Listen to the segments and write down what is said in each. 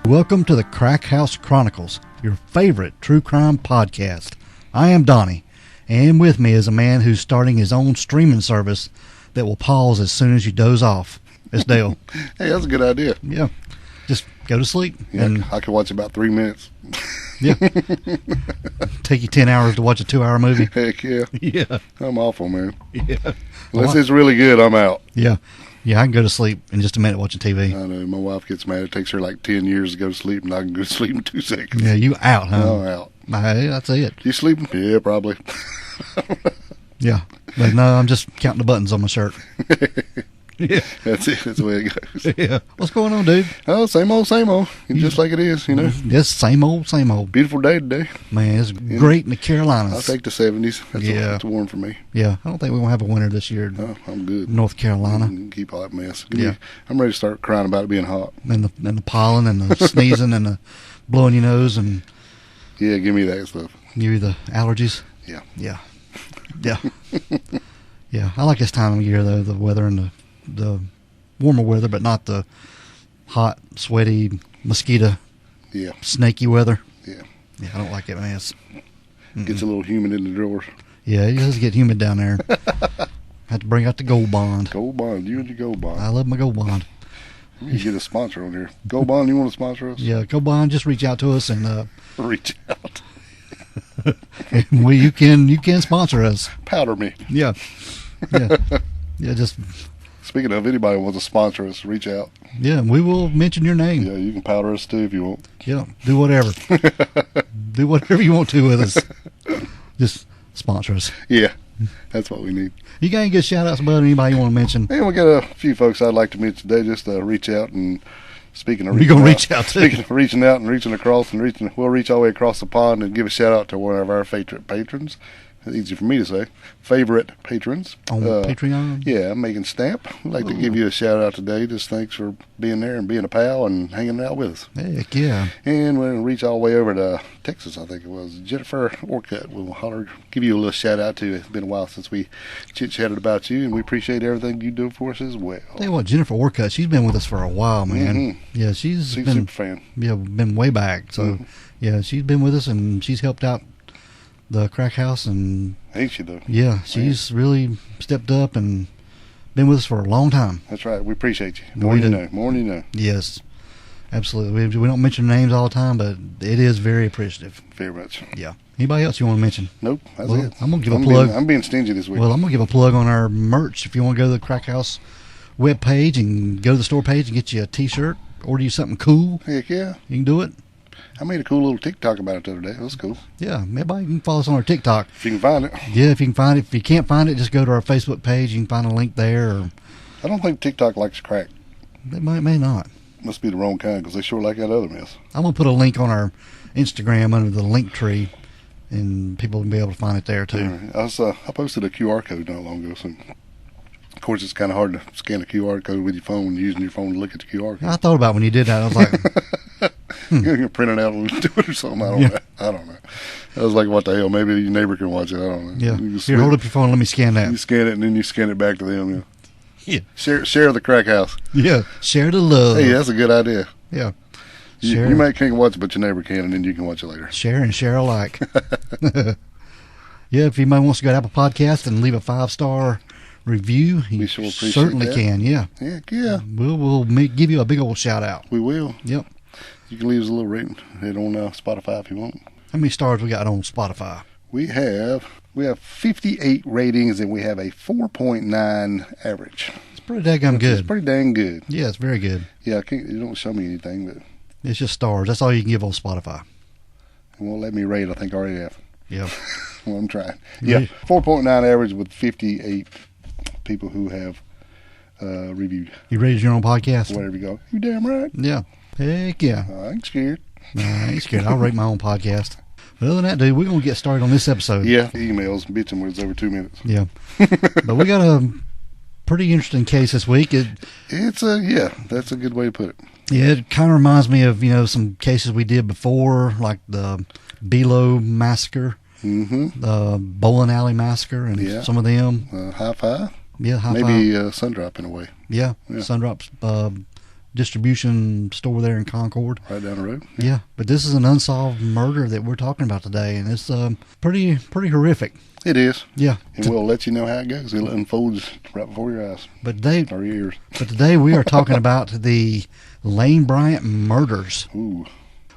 Welcome to the Crack House Chronicles, your favorite true crime podcast. I am Donnie, and with me is a man who's starting his own streaming service that will pause as soon as you doze off. It's Dale. Hey, that's a good idea. Yeah. Just go to sleep. Yeah, and I can watch about 3 minutes. Yeah. Take you 10 hours to watch a 2-hour movie. Heck yeah. Yeah. I'm awful, man. Yeah. Unless it's really good, I'm out. Yeah. Yeah, I can go to sleep in just a minute watching TV. I know. My wife gets mad. It takes her like 10 years to go to sleep, and I can go to sleep in 2 seconds. Yeah, you out, huh? I'm out. Hey, that's it. You sleeping? Yeah, probably. Yeah. But no, I'm just counting the buttons on my shirt. Yeah. That's it. That's the way it goes. Yeah. What's going on, dude? Oh, same old, same old. Just like it is, you know. Just same old, same old. Beautiful day today. Man, it's great in the Carolinas. I'll take the 70s. That's warm for me. Yeah. I don't think we're going to have a winter this year. Oh, I'm good. North Carolina. Keep all that mess. Yeah. I'm ready to start crying about it being hot. And the pollen and the sneezing and the blowing your nose and... Yeah, give me that stuff. Give you the allergies? Yeah. Yeah. Yeah. Yeah. I like this time of year, though, the weather and the warmer weather, but not the hot, sweaty, mosquito, snaky weather. Yeah. Yeah, I don't like it, man. Gets a little humid in the drawers. Yeah, it does get humid down there. Had to bring out the Gold Bond. Gold Bond. You and your Gold Bond. I love my Gold Bond. You get a sponsor on here. Gold Bond, you want to sponsor us? Yeah, Gold Bond, just reach out to us and reach out. you can sponsor us. Powder me. Yeah. Yeah. Yeah, just... Speaking of, anybody wants to sponsor us, reach out. Yeah, we will mention your name. Yeah, you can powder us too if you want. Yeah, do whatever. Do whatever you want to with us. Just sponsor us. Yeah, that's what we need. You got any good shout-outs about anybody you want to mention? And we got a few folks I'd like to mention today. Just reach out and speaking of reaching out. You're going to reach out too. Speaking of reaching out and reaching across and we'll reach all the way across the pond and give a shout-out to one of our favorite patrons. Easy for me to say. Favorite patrons. On Patreon? Yeah, Megan Stamp. We'd like to give you a shout out today. Just thanks for being there and being a pal and hanging out with us. Heck yeah. And we're going to reach all the way over to Texas, I think it was. Jennifer Orcutt. We'll give you a little shout out too. It's been a while since we chit-chatted about you, and we appreciate everything you do for us as well. Tell you what, Jennifer Orcutt, she's been with us for a while, man. Mm-hmm. Yeah, she's been a super fan. Yeah, been way back. So, yeah, she's been with us, and she's helped out the Crack House, and ain't she though? Yeah, she's really stepped up and been with us for a long time. That's right. We appreciate you. More than you know. Yes, absolutely. We don't mention names all the time, but it is very appreciative. Very much. Yeah. Anybody else you want to mention? Nope. That's it. I'm gonna give a plug. I'm being stingy this week. Well, I'm gonna give a plug on our merch. If you want to go to the Crack House web page and go to the store page and get you a T-shirt, order you something cool. Heck yeah. You can do it. I made a cool little TikTok about it the other day. That was cool. Yeah, maybe you can follow us on our TikTok. If you can find it. Yeah, if you can find it. If you can't find it, just go to our Facebook page. You can find a link there. Or I don't think TikTok likes crack. They may not. Must be the wrong kind because they sure like that other mess. I'm going to put a link on our Instagram under the link tree, and people will be able to find it there, too. Right. I posted a QR code not long ago. So, of course, it's kind of hard to scan a QR code with your phone, using your phone to look at the QR code. I thought about when you did that. I was like... You're print it out and do it or something. I don't know. I was like, what the hell? Maybe your neighbor can watch it. I don't know. Yeah. Here, hold up your phone. Let me scan that. You scan it and then you scan it back to them. Yeah. Share the Crack House. Yeah. Share the love. Hey, that's a good idea. Yeah. You might can't watch it, but your neighbor can, and then you can watch it later. Share and share alike. Yeah. If anybody wants to go to Apple Podcast and leave a 5-star review, you certainly can. Yeah. Heck yeah. We'll give you a big old shout out. We will. Yep. You can leave us a little rating. Head on Spotify if you want. How many stars we got on Spotify? We have 58 ratings and we have a 4.9 average. It's pretty daggum good. It's pretty dang good. Yeah, it's very good. Yeah, you don't show me anything, but it's just stars. That's all you can give on Spotify. It won't let me rate. I think I already have. Yeah. Well, I'm trying. Yeah, 4.9 average with 58 people who have reviewed. You rated your own podcast? Whatever you go. You damn right. Yeah. Heck yeah. I ain't scared. Nah, I ain't scared. I'll rate my own podcast. But other than that, dude, we're going to get started on this episode. Yeah, emails, bitching where it's over 2 minutes. Yeah. But we got a pretty interesting case this week. That's a good way to put it. Yeah, it kind of reminds me of, some cases we did before, like the Below Massacre, the Bowling Alley Massacre, and some of them. High Five? Yeah, High Maybe Five. Sundrop in a way. Yeah. Sundrop's distribution store there in Concord. Right down the road. Yeah, but this is an unsolved murder that we're talking about today, and it's pretty horrific. It is. Yeah. And we'll let you know how it goes. It unfolds right before your eyes. But today, or your ears. But today we are talking about the Lane Bryant murders. Ooh.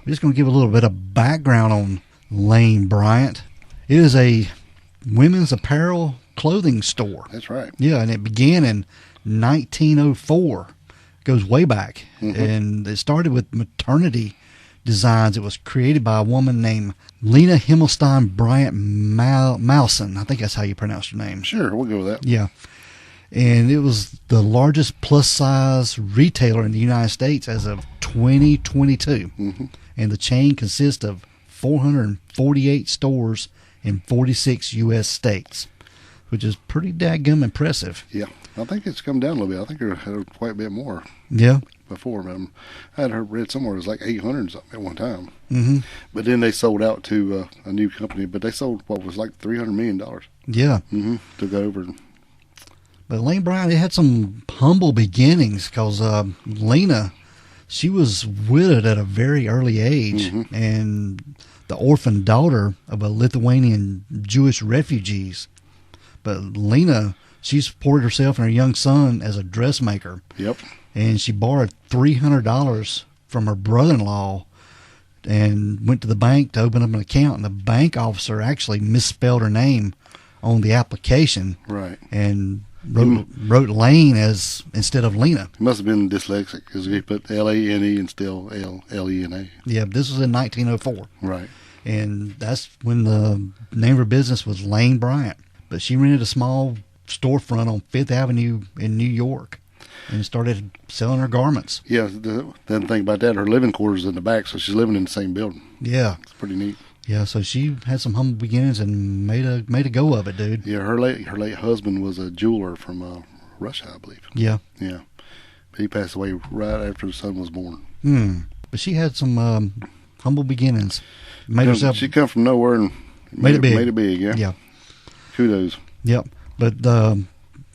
We're just going to give a little bit of background on Lane Bryant. It is a women's apparel clothing store. That's right. Yeah, and it began in 1904. Goes way back. Mm-hmm. And it started with maternity designs. It was created by a woman named Lena Himmelstein Bryant Mousen. I think that's how you pronounce her name. Sure, we'll go with that. Yeah. And it was the largest plus-size retailer in the United States as of 2022. Mm-hmm. And the chain consists of 448 stores in 46 U.S. states, which is pretty daggum impressive. Yeah. I think it's come down a little bit. I think there quite a bit more. Yeah. Before, I had read somewhere it was like 800 something at one time. Mm-hmm. But then they sold out to a new company. But they sold what was like $300 million. Yeah. Mm-hmm. Took over. But Lane Bryant, it had some humble beginnings because Lena, she was widowed at a very early age, mm-hmm. and the orphan daughter of a Lithuanian Jewish refugees. But Lena, she supported herself and her young son as a dressmaker. Yep. And she borrowed $300 from her brother-in-law and went to the bank to open up an account. And the bank officer actually misspelled her name on the application. Right. And wrote Lane as instead of Lena. He must have been dyslexic because he put L-A-N-E and still L-E-N-A. Yeah, this was in 1904. Right. And that's when the name of her business was Lane Bryant. But she rented a small storefront on Fifth Avenue in New York and started selling her garments. Yeah, the thing about that, her living quarters in the back, so she's living in the same building. Yeah. It's pretty neat. Yeah, so she had some humble beginnings and made a go of it, dude. Yeah, her late husband was a jeweler from Russia, I believe. Yeah. Yeah. But he passed away right after the son was born. But she had some humble beginnings. Made herself. She come from nowhere and made it big. Made it big, yeah. Yeah. Kudos. Yep. But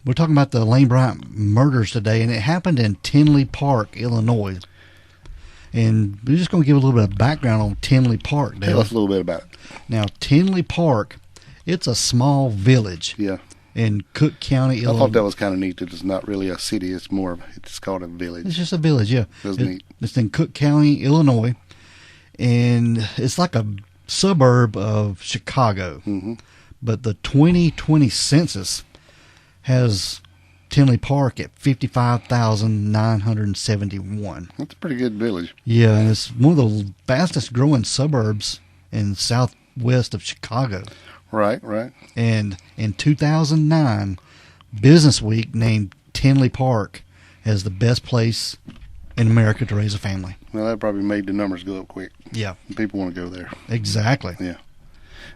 we're talking about the Lane Bryant murders today, and it happened in Tinley Park, Illinois. And we're just going to give a little bit of background on Tinley Park, Dale. Tell us a little bit about it. Now, Tinley Park, it's a small village Yeah. in Cook County, Illinois. I thought that was kind of neat that it's not really a city. It's called a village. It's just a village, yeah. That's neat. It's in Cook County, Illinois, and it's like a suburb of Chicago. Mm-hmm. But the 2020 census has Tinley Park at 55,971. That's a pretty good village. Yeah, and it's one of the fastest growing suburbs in southwest of Chicago. Right, right. And in 2009, Business Week named Tinley Park as the best place in America to raise a family. Well, that probably made the numbers go up quick. Yeah. People want to go there. Exactly. Yeah.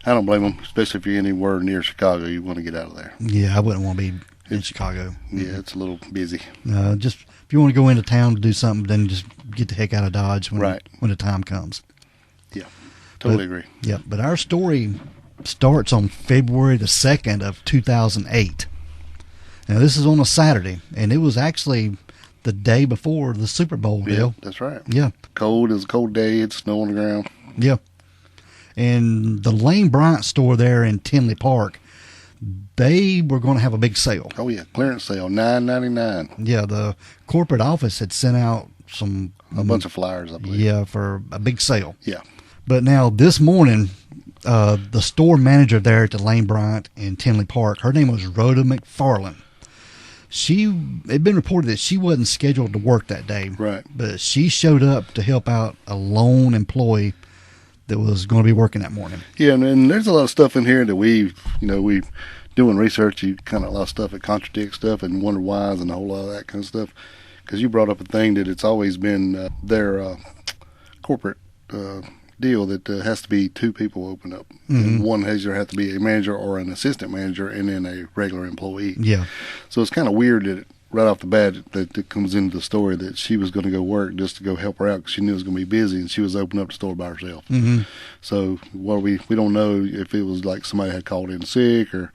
I don't blame them, especially if you're anywhere near Chicago. You want to get out of there. Yeah, I wouldn't want to be in Chicago. Yeah, it's a little busy. Just if you want to go into town to do something, then just get the heck out of Dodge when the time comes. Yeah, totally agree. Yeah, but our story starts on February the 2nd of 2008. Now, this is on a Saturday, and it was actually the day before the Super Bowl deal. Yeah, that's right. Yeah. Cold. It was a cold day. It's snow on the ground. Yeah. And the Lane Bryant store there in Tinley Park, they were going to have a big sale. Oh, yeah. Clearance sale, $9.99. Yeah, the corporate office had sent out a bunch of flyers, I believe. Yeah, for a big sale. Yeah. But now this morning, the store manager there at the Lane Bryant in Tinley Park, her name was Rhoda McFarland. It had been reported that she wasn't scheduled to work that day. Right. But she showed up to help out a lone employee that was going to be working that morning. Yeah, and there's a lot of stuff in here that we doing research, you kind of a lot of stuff that contradicts stuff and wonder whys and a whole lot of that kind of stuff. Because you brought up a thing that it's always been their corporate deal that has to be two people open up. Mm-hmm. And one has to have to be a manager or an assistant manager and then a regular employee. Yeah. So it's kind of weird that right off the bat that it comes into the story that she was going to go work just to go help her out because she knew it was going to be busy and she was opening up the store by herself. Mm-hmm. So we don't know if it was like somebody had called in sick or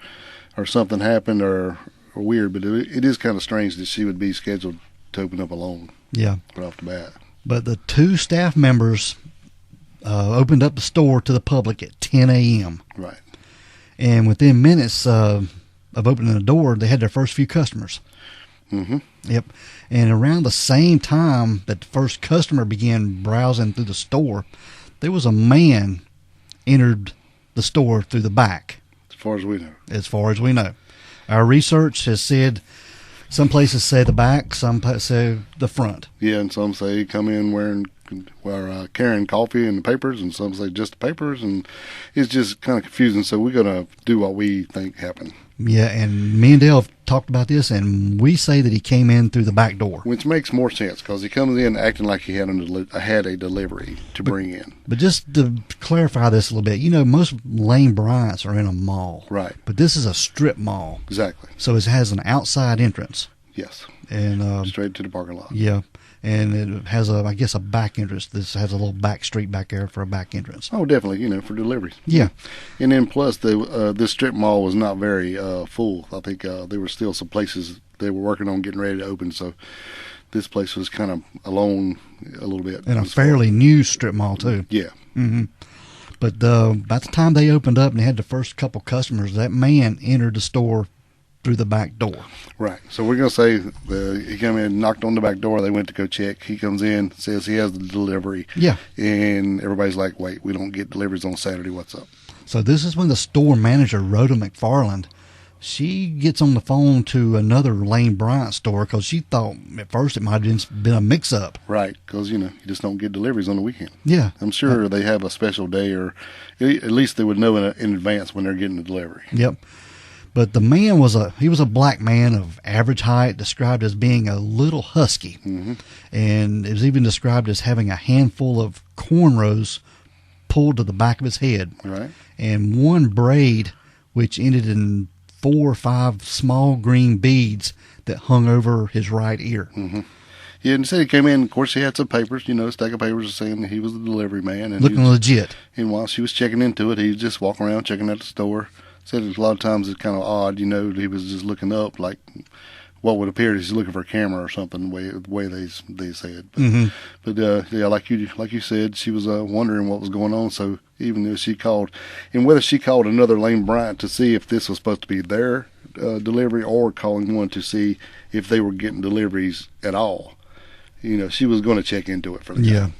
something happened or weird, but it is kind of strange that she would be scheduled to open up alone. Yeah. Right off the bat. But the two staff members opened up the store to the public at 10 a.m. Right. And within minutes of opening the door, they had their first few customers. Mm-hmm. Yep. And around the same time that the first customer began browsing through the store, there was a man entered the store through the back. As far as we know. As far as we know. Our research has said, some places say the back, some say the front. Yeah, and some say come in carrying coffee and the papers, and some say just the papers, and it's just kind of confusing. So we're going to do what we think happened. Yeah, and me and Dale have talked about this, and we say that he came in through the back door. Which makes more sense, because he comes in acting like he had a delivery to bring in. But just to clarify this a little bit, most Lane Bryants are in a mall. Right. But this is a strip mall. Exactly. So it has an outside entrance. Yes. And straight to the parking lot. Yeah. And it has a back entrance. This has a little back street back there for a back entrance. Oh, definitely, for deliveries. Yeah. And then plus, this strip mall was not very full. I think there were still some places they were working on getting ready to open, so this place was kind of alone a little bit. And a fairly new strip mall, too. Yeah. Mm-hmm. But by the time they opened up and they had the first couple customers, that man entered the store through the back door. Right. So we're going to say he came in, knocked on the back door. They went to go check. He comes in, says he has the delivery. Yeah. And everybody's like, wait, we don't get deliveries on Saturday. What's up? So this is when the store manager, Rhoda McFarland, she gets on the phone to another Lane Bryant store because she thought at first it might have been a mix-up. Right, because, you just don't get deliveries on the weekend. Yeah. I'm sure they have a special day, or at least they would know in advance when they're getting the delivery. Yep. But the man was a black man of average height, described as being a little husky. Mm-hmm. And it was even described as having a handful of cornrows pulled to the back of his head. Right. And one braid, which ended in 4 or 5 small green beads that hung over his right ear. Mm-hmm. Yeah, and said he came in, of course he had some papers, a stack of papers saying that he was the delivery man. And looking legit. And while she was checking into it, he was just walking around checking out the store. Said a lot of times it's kind of odd, he was just looking up like what would appear he's looking for a camera or something, the way they said. But, mm-hmm. Yeah, like you said, she was wondering what was going on. So even though she called, and whether she called another Lane Bryant to see if this was supposed to be their delivery, or calling one to see if they were getting deliveries at all, she was going to check into it for the guy.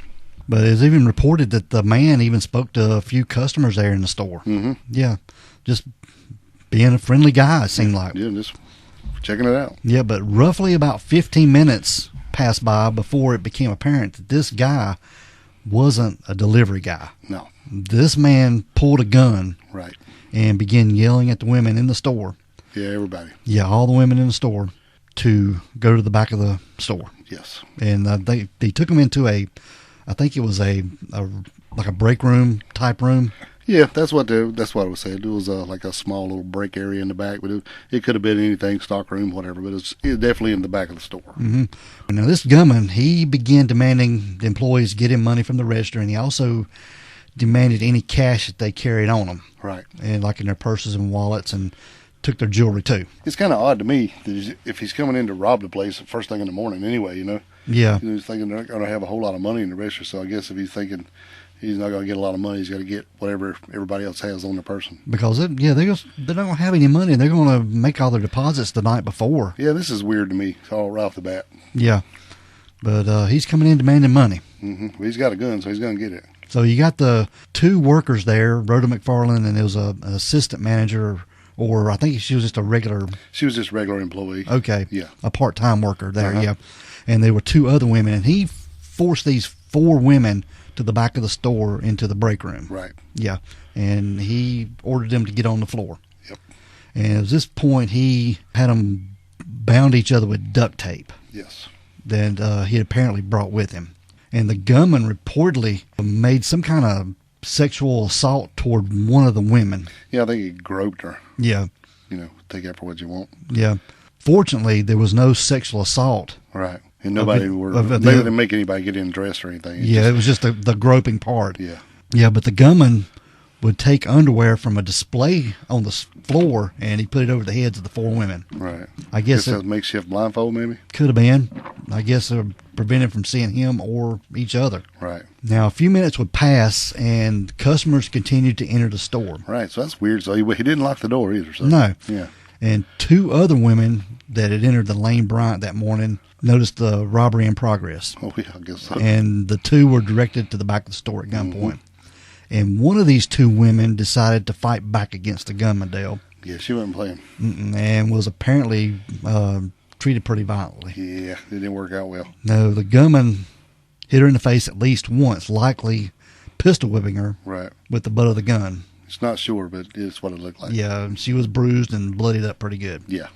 But it's even reported that the man even spoke to a few customers there in the store. Mm-hmm. Yeah. Just being a friendly guy, it seemed like. Yeah, just checking it out. Yeah, but roughly about 15 minutes passed by before it became apparent that this guy wasn't a delivery guy. No. This man pulled a gun. Right. And began yelling at the women in the store. Yeah, everybody. Yeah, all the women in the store to go to the back of the store. Yes. And they took them into I think it was a break room type room. Yeah, that's what it was said. It was like a small little break area in the back, but it could have been anything, stock room, whatever. But it's definitely in the back of the store. Mm-hmm. Now this gunman, he began demanding the employees get him money from the register, and he also demanded any cash that they carried on them, right, and like in their purses and wallets, and took their jewelry too. It's kind of odd to me that if he's coming in to rob the place the first thing in the morning, anyway, Yeah. He's thinking they're not going to have a whole lot of money in the register. So I guess if he's thinking he's not going to get a lot of money, he's got to get whatever everybody else has on their person. Because they're not going to have any money. They're going to make all their deposits the night before. Yeah, this is weird to me. It's all right off the bat. Yeah, but he's coming in demanding money. Mm-hmm. Well, he's got a gun, so he's going to get it. So you got the 2 workers there, Rhoda McFarland, and there was an assistant manager, or I think she was just a regular. She was just a regular employee. Okay. Yeah. A part-time worker there. Yeah. And there were 2 other women, and he forced these 4 women to the back of the store into the break room. Right. Yeah. And he ordered them to get on the floor. Yep. And at this point, he had them bound each other with duct tape. Yes. That he had apparently brought with him. And the gunman reportedly made some kind of sexual assault toward one of the women. Yeah, I think he groped her. Yeah. Take that for what you want. Yeah. Fortunately, there was no sexual assault. Right. And they didn't make anybody get in dressed or anything. It was just the groping part. Yeah. Yeah, but the gunman would take underwear from a display on the floor, and he put it over the heads of the 4 women. Right. I guess it makeshift blindfold, maybe? Could have been. I guess to prevent him from seeing him or each other. Right. Now, a few minutes would pass, and customers continued to enter the store. Right, so that's weird. So he didn't lock the door either. So. No. Yeah. And 2 other women that had entered the Lane Bryant that morning noticed the robbery in progress. Oh, yeah, I guess so. And the 2 were directed to the back of the store at gunpoint. And one of these 2 women decided to fight back against the gunman, Dale. Yeah, she wasn't playing. And was apparently treated pretty violently. Yeah, it didn't work out well. No, the gunman hit her in the face at least once, likely pistol whipping her with the butt of the gun. It's not sure, but it's what it looked like. Yeah, she was bruised and bloodied up pretty good. Yeah.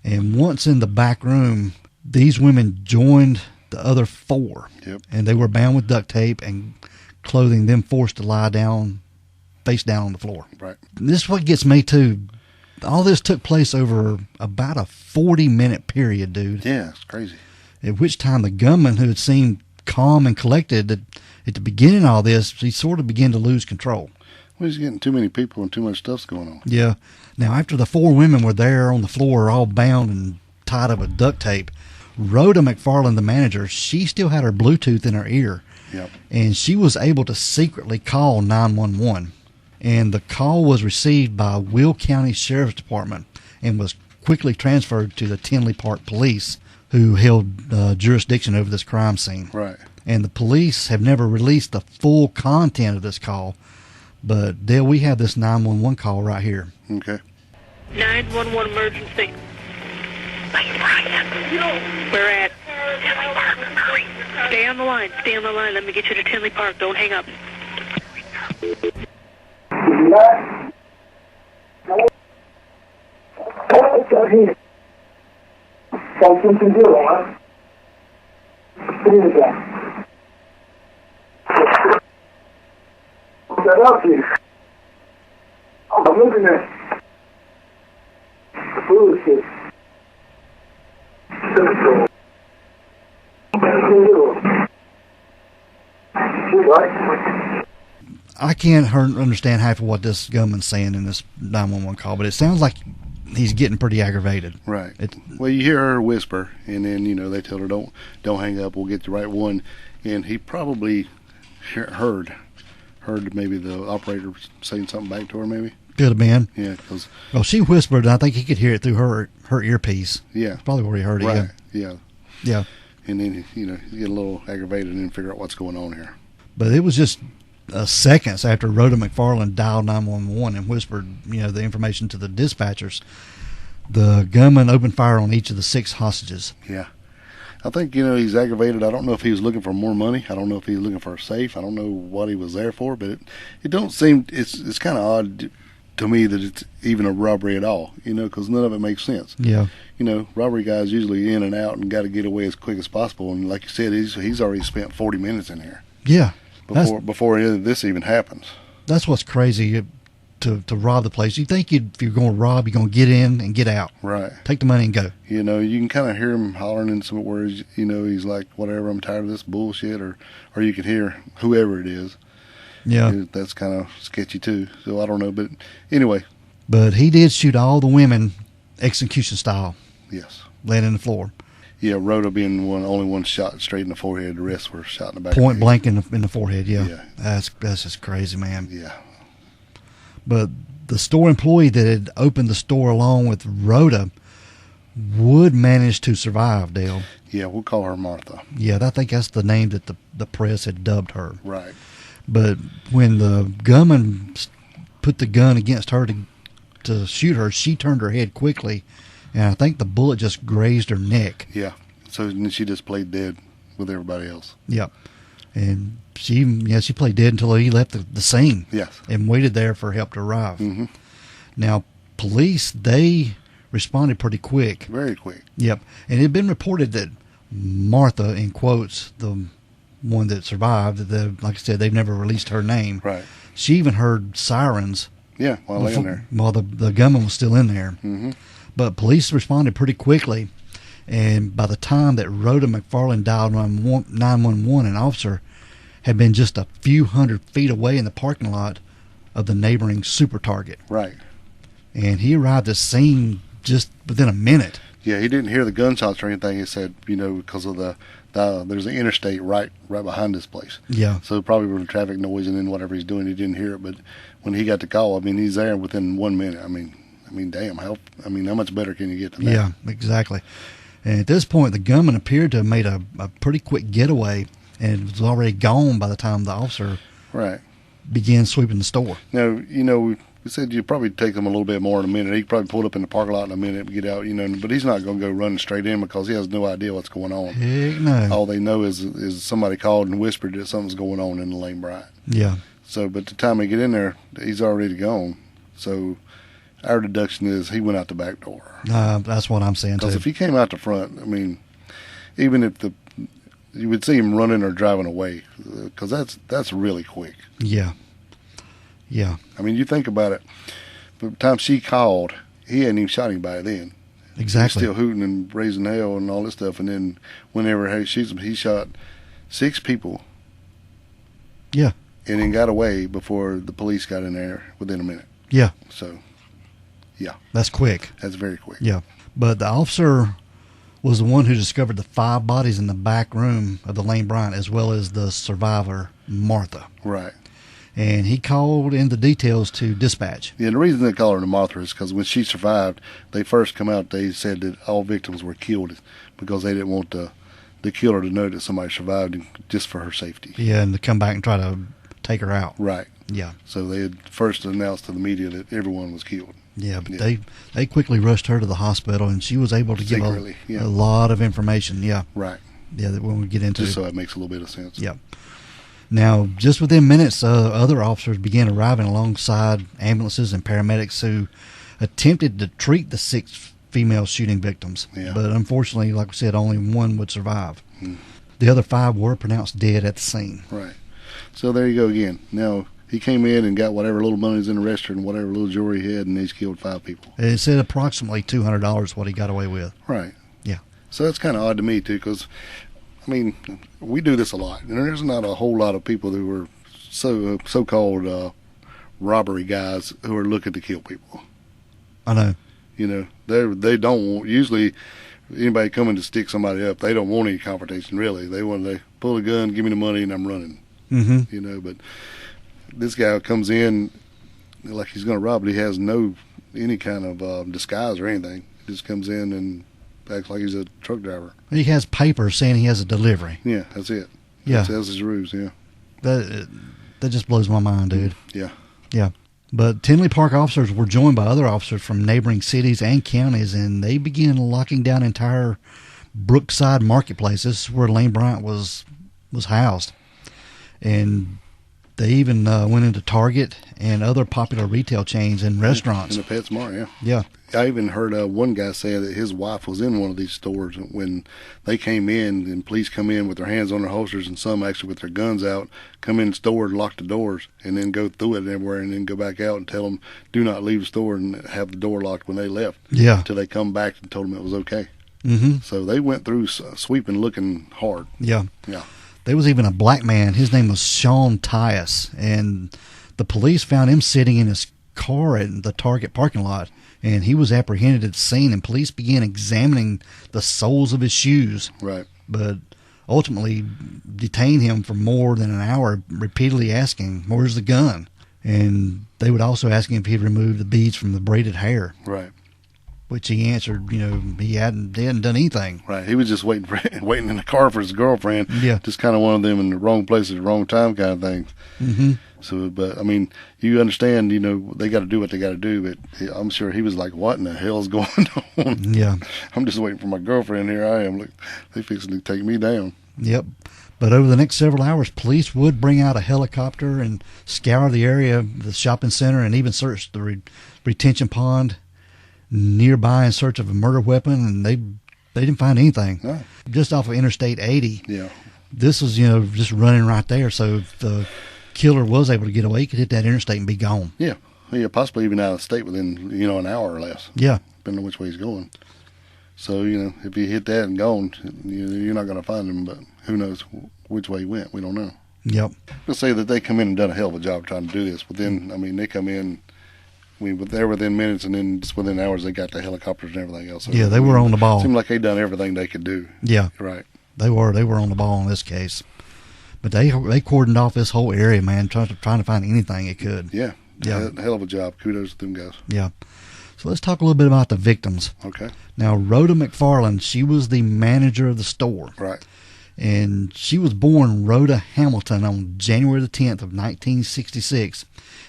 And once in the back room, these women joined the other 4. Yep. And they were bound with duct tape and clothing, them forced to lie down, face down on the floor. Right. And this is what gets me, too. All this took place over about a 40-minute period, dude. Yeah, it's crazy. At which time the gunman, who had seemed calm and collected at the beginning of all this, he sort of began to lose control. Well, he's getting too many people and too much stuff's going on. Yeah. Now, after the 4 women were there on the floor, all bound and tied up with duct tape, Rhoda McFarland, the manager, she still had her Bluetooth in her ear. Yep. And she was able to secretly call 911. And the call was received by Will County Sheriff's Department and was quickly transferred to the Tinley Park Police, who held jurisdiction over this crime scene. Right. And the police have never released the full content of this call. But, Dale, we have this 911 call right here. Okay. 911 emergency. Lane Bryant. We're at Tinley Park. Hurry. Stay on the line. Stay on the line. Let me get you to Tinley Park. Don't hang up. Something to do, huh? What is that? Get up here. I'm looking at bullshit. I can't understand half of what this gunman's saying in this 911 call, but it sounds like he's getting pretty aggravated. Right. Well, you hear her whisper, and then they tell her don't hang up. We'll get the right one. And he probably heard maybe the operator saying something back to her. Maybe could have been. Yeah, because she whispered, and I think he could hear it through her earpiece. Yeah, that's probably where he heard it. Right. Yeah. Yeah. And then he get a little aggravated and figure out what's going on here. But it was just seconds after Rhoda McFarland dialed 911 and whispered, the information to the dispatchers. The gunman opened fire on each of the 6 hostages. Yeah. I think, he's aggravated. I don't know if he was looking for more money. I don't know if he was looking for a safe. I don't know what he was there for, but it don't seem, it's kind of odd to me that it's even a robbery at all, because none of it makes sense. Yeah. Robbery guys usually in and out and got to get away as quick as possible. And like you said, he's already spent 40 minutes in here. Yeah. Before any of this even happens. That's what's crazy. To rob the place, you think if you're going to rob, you're going to get in and get out. Right. Take the money and go. You can kind of hear him hollering in some words. He's like, whatever, I'm tired of this bullshit. Or you can hear whoever it is. Yeah. That's kind of sketchy too. So I don't know. But anyway. But he did shoot all the women execution style. Yes. Laying in the floor. Yeah, Rhoda being only one shot straight in the forehead. The rest were shot in the back. Point blank in the forehead, yeah. Yeah. That's just crazy, man. Yeah. But the store employee that had opened the store along with Rhoda would manage to survive, Dale. Yeah, we'll call her Martha. Yeah, I think that's the name that the press had dubbed her. Right. But when the gunman put the gun against her to shoot her, she turned her head quickly, and I think the bullet just grazed her neck. Yeah. So then she just played dead with everybody else. Yep. And she played dead until he left the scene. Yes. And waited there for help to arrive. Mm-hmm. Now, police, they responded pretty quick. Very quick. Yep. And it had been reported that Martha, in quotes, the one that survived, like I said, they've never released her name. Right. She even heard sirens. Yeah, while laying there. While the gunman was still in there. Mm-hmm. But police responded pretty quickly. And by the time that Rhoda McFarland dialed 911, an officer had been just a few hundred feet away in the parking lot of the neighboring super target. Right. And he arrived at the scene just within a minute. Yeah, he didn't hear the gunshots or anything. He said, because of there's an interstate right behind this place. Yeah. So probably with the traffic noise and then whatever he's doing, he didn't hear it. But when he got the call, he's there within 1 minute. Damn, how much better can you get than that? Yeah, exactly. And at this point, the gunman appeared to have made a pretty quick getaway and was already gone by the time the officer began sweeping the store. Now, we said you'd probably take him a little bit more in a minute. He probably pulled up in the parking lot in a minute and get out, but he's not going to go running straight in because he has no idea what's going on. Heck no. All they know is somebody called and whispered that something's going on in the Lane Bryant. Yeah. So, but the time they get in there, he's already gone. So, our deduction is he went out the back door. That's what I'm saying, too. Because if he came out the front, even if you would see him running or driving away, because that's really quick. Yeah. Yeah. You think about it. By the time she called, he hadn't even shot anybody then. Exactly. He was still hooting and raising hell and all this stuff. And then whenever he shot 6 people. Yeah. And then got away before the police got in there within a minute. Yeah. So, yeah. That's quick. That's very quick. Yeah. But the officer was the one who discovered the 5 bodies in the back room of the Lane Bryant, as well as the survivor, Martha. Right. And he called in the details to dispatch. Yeah, the reason they call her the Martha is because when she survived, they first come out, they said that all victims were killed because they didn't want the killer to know that somebody survived just for her safety. Yeah, and to come back and try to take her out. Right. Yeah. So they had first announced to the media that everyone was killed. Yeah, but they quickly rushed her to the hospital, and she was able to give a lot of information. Yeah. Right. Yeah, that when we get into just so it makes a little bit of sense. Yeah. Now, just within minutes, other officers began arriving alongside ambulances and paramedics who attempted to treat the 6 female shooting victims. Yeah. But unfortunately, like we said, only one would survive. The other 5 were pronounced dead at the scene. Right. So there you go again. Now, he came in and got whatever little money's in the restaurant and whatever little jewelry he had, and he's killed 5 people. It said approximately $200 what he got away with. Right. Yeah. So that's kind of odd to me, too, because we do this a lot, and there's not a whole lot of people who are so-called robbery guys who are looking to kill people. I know. They don't want, usually anybody coming to stick somebody up, they don't want any confrontation, really. They want to pull a gun, give me the money, and I'm running. Mm-hmm. But this guy comes in like he's going to rob, but he has any kind of disguise or anything. He just comes in and acts like he's a truck driver. He has papers saying he has a delivery. Yeah, that's it. Yeah. That's his ruse, yeah. That just blows my mind, dude. Yeah. Yeah. But Tinley Park officers were joined by other officers from neighboring cities and counties, and they began locking down entire Brookside Marketplace. This is where Lane Bryant was housed. And they even went into Target and other popular retail chains and restaurants. And the PetSmart, yeah. Yeah. I even heard one guy say that his wife was in one of these stores when they came in, and police come in with their hands on their holsters, and some actually with their guns out, come in the store and lock the doors, and then go through it everywhere, and then go back out and tell them, do not leave the store, and have the door locked when they left. Yeah. Until they come back and told them it was okay. Mm-hmm. So they went through sweeping, looking hard. Yeah. Yeah. There was even a black man. His name was Sean Tyus, and the police found him sitting in his car in the Target parking lot, and he was apprehended at the scene, and police began examining the soles of his shoes. Right. But ultimately detained him for more than an hour, repeatedly asking, where's the gun? And they would also ask him if he'd removed the beads from the braided hair. Right. Which he answered, he hadn't done anything. Right. He was just waiting in the car for his girlfriend. Yeah. Just kind of one of them in the wrong place at the wrong time kind of thing. Mm-hmm. So, but you understand, they got to do what they got to do. But I'm sure he was like, "What in the hell's going on?" Yeah. I'm just waiting for my girlfriend. Here I am. Look, they fixing to take me down. Yep. But over the next several hours, police would bring out a helicopter and scour the area, the shopping center, and even search the retention pond nearby in search of a murder weapon, and they didn't find anything. No. Just off of Interstate 80. Yeah. This was, just running right there, so if the killer was able to get away, he could hit that interstate and be gone. Yeah. Yeah, possibly even out of state within, an hour or less. Yeah. Depending on which way he's going. So, if he hit that and gone, you're not going to find him, but who knows which way he went. We don't know. Yep. Let's say that they come in and done a hell of a job trying to do this. But then, I mean, they come in, they're within minutes, and then just within hours, they got the helicopters and everything else. So Yeah, they were on the ball. It seemed like they done everything they could do. Yeah. Right. They were on the ball in this case. But they cordoned off this whole area, man, trying to find anything it could. Yeah. Yeah. Hell of a job. Kudos to them guys. Yeah. So let's talk a little bit about the victims. Okay. Now, Rhoda McFarland, she was the manager of the store. Right. And she was born Rhoda Hamilton on January the 10th of 1966.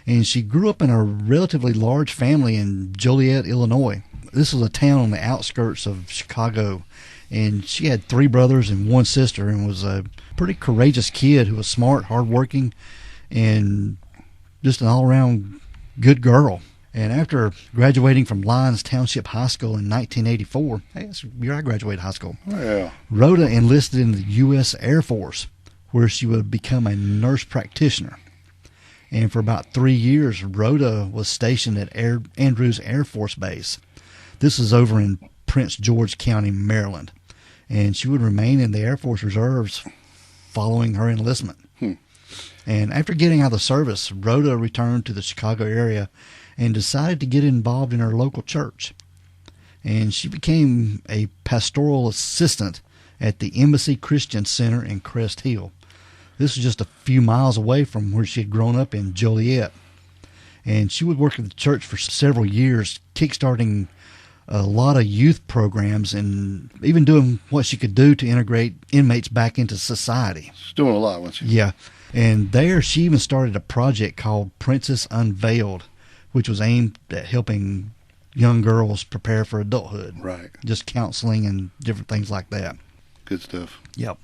And she grew up in a relatively large family in Joliet, Illinois. This was a town on the outskirts of Chicago. And she had 3 brothers and 1 sister, and was a pretty courageous kid who was smart, hardworking, and just an all-around good girl. And after graduating from Lyons Township High School in 1984, hey, that's the year I graduated high school, Yeah. Rhoda enlisted in the U.S. Air Force, where she would become a nurse practitioner. And for about 3 years, Rhoda was stationed at Andrews Air Force Base. This is over in Prince George County, Maryland. And she would remain in the Air Force Reserves following her enlistment. And after getting out of the service, Rhoda returned to the Chicago area and decided to get involved in her local church. And she became a pastoral assistant at the Embassy Christian Center in Crest Hill. This was just a few miles away from where she had grown up in Joliet. And she would work at the church for several years, kickstarting a lot of youth programs and even doing what she could do to integrate inmates back into society. She's doing a lot, wasn't she? Yeah. And there she even started a project called Princess Unveiled, which was aimed at helping young girls prepare for adulthood. Right. Just counseling and different things like that. Good stuff. Yep.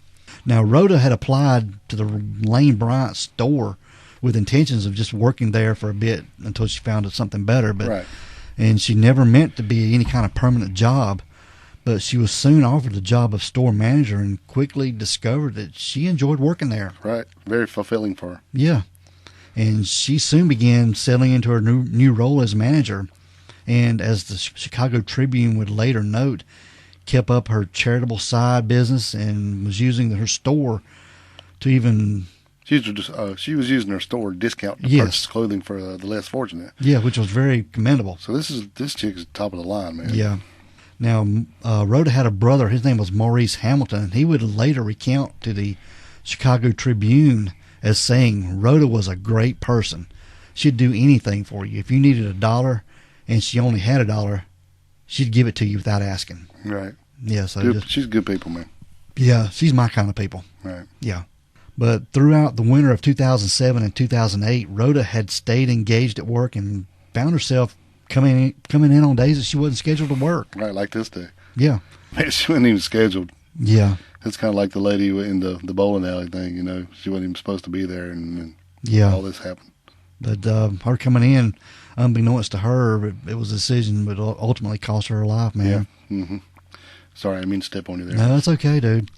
Now, Rhoda had applied to the Lane Bryant store with intentions of just working there for a bit until she found something better. But Right. And she never meant to be any kind of permanent job. But she was soon offered the job of store manager and quickly discovered that she enjoyed working there. Right. Very fulfilling for her. Yeah. And she soon began settling into her new role as manager. And as the Chicago Tribune would later note, kept up her charitable side business and was using her store to even... She was using her store discount to Yes. purchase clothing for the less fortunate. Yeah, which was very commendable. So this chick is top of the line, man. Yeah. Now, Rhoda had a brother. His name was Maurice Hamilton. He would later recount to the Chicago Tribune as saying, Rhoda was a great person. She'd do anything for you. If you needed $1 and she only had $1, she'd give it to you without asking. Right. Yeah, so She's good people, man. yeah, she's my kind of people. Right. Yeah. But throughout the winter of 2007 and 2008, Rhoda had stayed engaged at work and found herself coming in on days that she wasn't scheduled to work. Right, like this day. Yeah. Man, she wasn't even scheduled. Yeah. It's kind of like the lady in the bowling alley thing, you know. She wasn't even supposed to be there, and Yeah. all this happened. But her coming in, unbeknownst to her, it was a decision that ultimately cost her life, man. Yeah. Mm-hmm. Sorry, I mean to step on you there. No, that's okay, dude.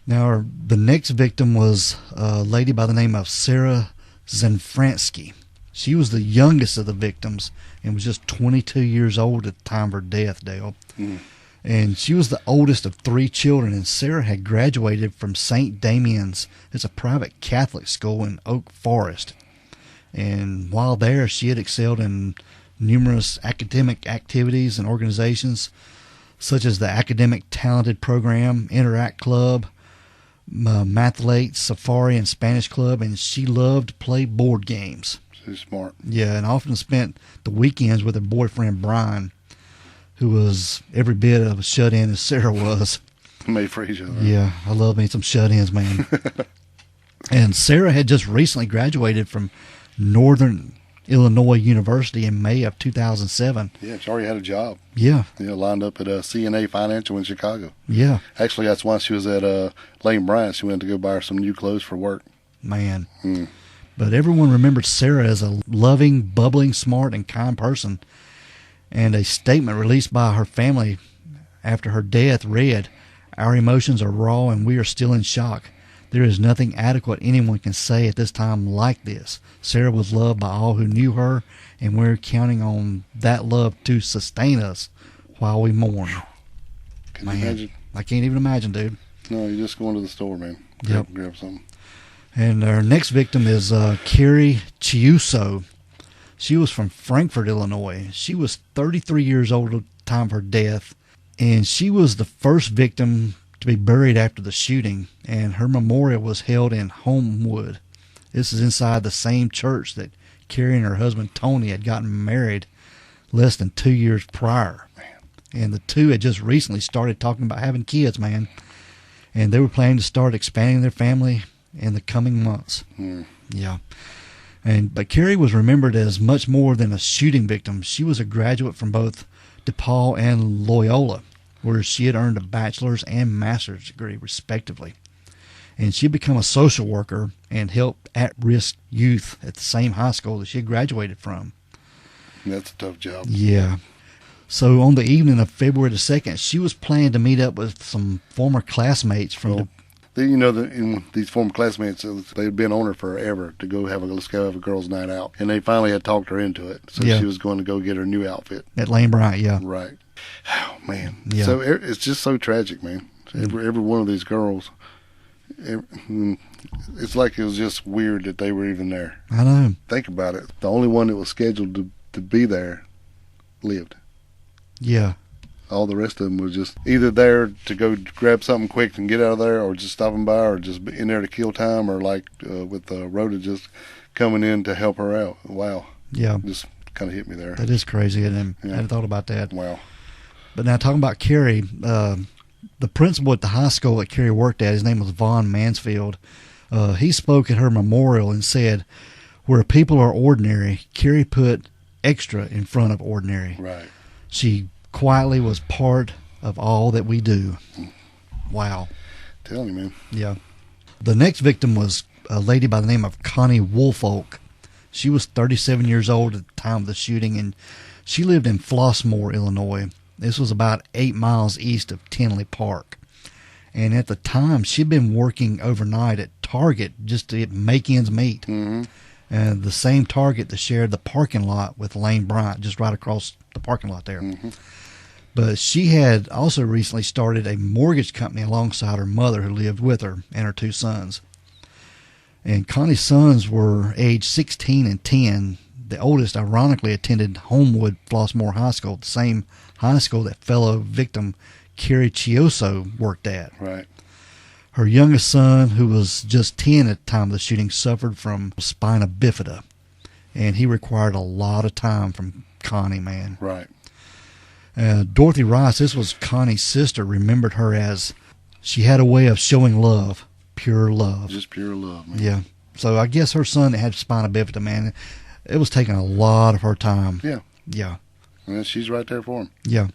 Now, the next victim was a lady by the name of Sarah Zanfransky. She was the youngest of the victims and was just 22 years old at the time of her death, Dale. Mm. And she was the oldest of 3 children, and Sarah had graduated from St. Damian's. It's a private Catholic school in Oak Forest. And while there, she had excelled in numerous academic activities and organizations, such as the Academic Talented Program, Interact Club, Mathlete, Safari, and Spanish Club, and she loved to play board games. She's smart. Yeah, and often spent the weekends with her boyfriend, Brian, who was every bit of a shut-in as Sarah was. Made for each other. Yeah, I love me some shut-ins, man. And Sarah had just recently graduated from Northern Illinois University in May of 2007. Yeah, she already had a job. Yeah, Lined up at CNA Financial in Chicago. yeah, Actually, that's why she was at Lane Bryant. She went to go buy her some new clothes for work. man. Mm. But everyone remembered Sarah as a loving, bubbling, smart, and kind person. And a statement released by her family after her death read, "Our emotions are raw and we are still in shock. There is nothing adequate anyone can say at this time like this. Sarah was loved by all who knew her, and we're counting on that love to sustain us while we mourn." Can you Man, imagine? I can't even imagine, dude. No, you just go into the store, man. Yep. Grab something. And our next victim is Carrie Chiuso. She was from Frankfort, Illinois. She was 33 years old at the time of her death, and she was the first victim to be buried after the shooting, and her memorial was held in Homewood. This is inside the same church that Carrie and her husband Tony had gotten married less than 2 years prior. And the two had just recently started talking about having kids, man. And they were planning to start expanding their family in the coming months. Yeah. But Carrie was remembered as much more than a shooting victim. She was a graduate from both DePaul and Loyola, where she had earned a bachelor's and master's degree, respectively. And she had become a social worker and helped at-risk youth at the same high school that she had graduated from. That's a tough job. Yeah. So on the evening of February the 2nd, she was planning to meet up with some former classmates from these former classmates, they'd been on her forever to let's go have a girls' night out. And they finally had talked her into it. So she was going to go get her new outfit. At Lane Bryant, yeah. Right. Oh, man. Yeah. So it's just so tragic, man. Every one of these girls, it's like it was just weird that they were even there. I know. Think about it. The only one that was scheduled to be there lived. Yeah. All the rest of them was just either there to go grab something quick and get out of there, or just stopping by, or just in there to kill time, or like with Rhoda just coming in to help her out. Wow. Yeah. Just kind of hit me there. That is crazy. I hadn't thought about that. Wow. But now talking about Carrie, the principal at the high school that Carrie worked at, his name was Vaughn Mansfield. He spoke at her memorial and said, "Where people are ordinary, Carrie put extra in front of ordinary. Right. She quietly was part of all that we do." Wow. Telling you, man. Yeah. The next victim was a lady by the name of Connie Woolfolk. She was 37 years old at the time of the shooting, and she lived in Flossmoor, Illinois. This was about 8 miles east of Tinley Park. And at the time, she'd been working overnight at Target just to make ends meet. Mm-hmm. And the same Target that shared the parking lot with Lane Bryant, just right across the parking lot there. Mm-hmm. But she had also recently started a mortgage company alongside her mother, who lived with her, and her 2 sons. And Connie's sons were aged 16 and 10. The oldest, ironically, attended Homewood Flossmoor High School, the same high school that fellow victim Carrie Chiuso worked at. Right. Her youngest son, who was just 10 at the time of the shooting, suffered from spina bifida, and he required a lot of time from Connie, man. Right. Dorothy Rice, this was Connie's sister, remembered her as she had a way of showing love, pure love. Just pure love, man. Yeah. So I guess her son that had spina bifida, man, it was taking a lot of her time. Yeah. Yeah. And she's right there for him. Yeah.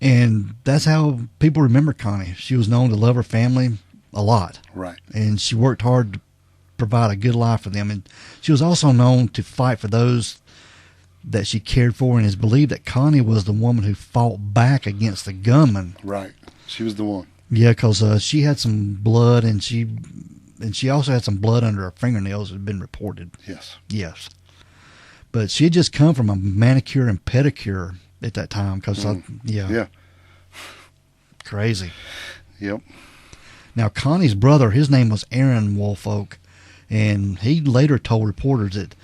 And that's how people remember Connie. She was known to love her family a lot. Right. And she worked hard to provide a good life for them. And she was also known to fight for those that she cared for, and is believed that Connie was the woman who fought back against the gunman. Right. She was the one. Yeah, because she had some blood, and she also had some blood under her fingernails that had been reported. Yes. Yes. But she had just come from a manicure and pedicure at that time. Yeah. Crazy. Yep. Now, Connie's brother, his name was Aaron Woolfolk, and he later told reporters that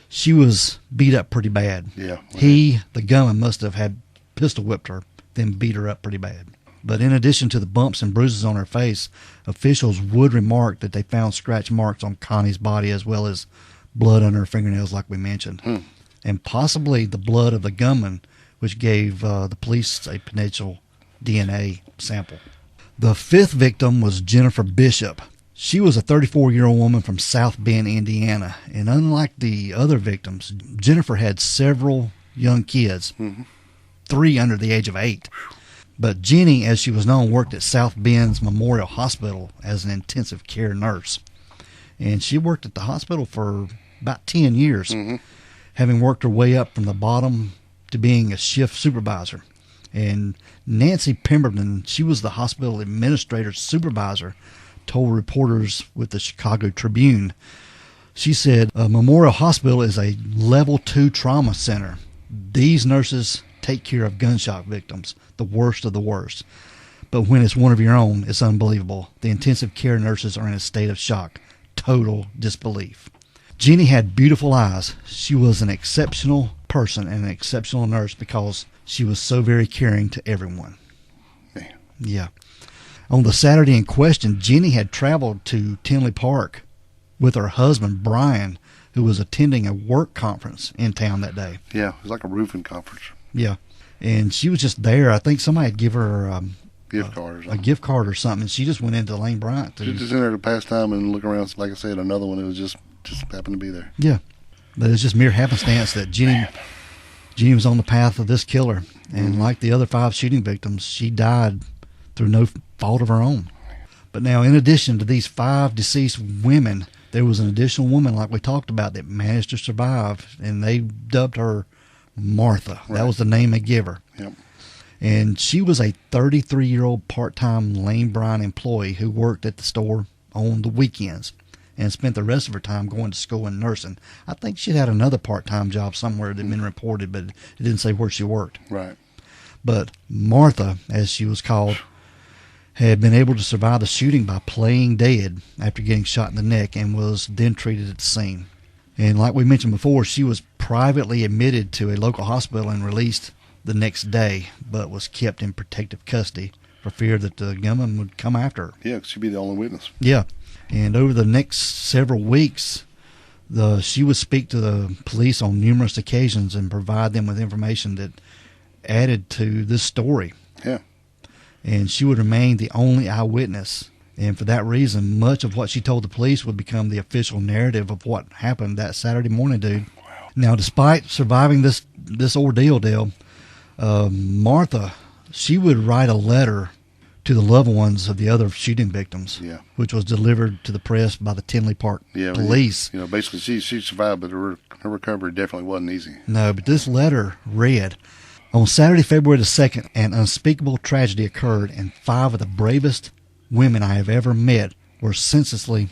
she was beat up pretty bad. Yeah. He, the gunman, must have had pistol whipped her, then beat her up pretty bad. But in addition to the bumps and bruises on her face, officials would remark that they found scratch marks on Connie's body, as well as blood on her fingernails, like we mentioned. And possibly the blood of the gunman, which gave the police a potential DNA sample. The 5th victim was Jennifer Bishop. She was a 34-year-old woman from South Bend, Indiana. And unlike the other victims, Jennifer had several young kids, 3 under the age of 8. But Jenny, as she was known, worked at South Bend's Memorial Hospital as an intensive care nurse. And she worked at the hospital for about 10 years, having worked her way up from the bottom to being a shift supervisor. And Nancy Pemberton, she was the hospital administrator's supervisor, told reporters with the Chicago Tribune. She said, Memorial Hospital is a level 2 trauma center. These nurses take care of gunshot victims, the worst of the worst. But when it's one of your own, it's unbelievable. The intensive care nurses are in a state of shock, total disbelief. Jeannie had beautiful eyes. She was an exceptional person and an exceptional nurse because she was so very caring to everyone. Man. Yeah. On the Saturday in question, Jeannie had traveled to Tinley Park with her husband, Brian, who was attending a work conference in town that day. Yeah, it was like a roofing conference. Yeah. And she was just there. I think somebody had given her Gift card or something. a gift card or something. And she just went into Lane Bryant. She was just in there to pass time and look around. Like I said, another one that was just happened to be there. Yeah. But it's just mere happenstance that Jeannie was on the path of this killer. And like the other 5 shooting victims, she died through no fault of her own. But now, in addition to these 5 deceased women, there was an additional woman, like we talked about, that managed to survive, and they dubbed her Martha. Right. That was the name they gave her. Yep. And she was a 33-year-old part-time Lane Bryant employee who worked at the store on the weekends and spent the rest of her time going to school and nursing. I think she'd had another part-time job somewhere that had been reported, but it didn't say where she worked. Right. But Martha, as she was called, had been able to survive the shooting by playing dead after getting shot in the neck and was then treated at the scene. And like we mentioned before, she was privately admitted to a local hospital and released the next day, but was kept in protective custody for fear that the gunman would come after her. Yeah, 'cause she'd be the only witness. Yeah. And over the next several weeks, she would speak to the police on numerous occasions and provide them with information that added to this story. Yeah. And she would remain the only eyewitness. And for that reason, much of what she told the police would become the official narrative of what happened that Saturday morning, dude. Wow. Now, despite surviving this ordeal, Dale, Martha, she would write a letter to the loved ones of the other shooting victims, Yeah. which was delivered to the press by the Tinley Park police. You know, basically she survived, but her recovery definitely wasn't easy. No, but this letter read, "On Saturday, February the 2nd, an unspeakable tragedy occurred, and 5 of the bravest women I have ever met were senselessly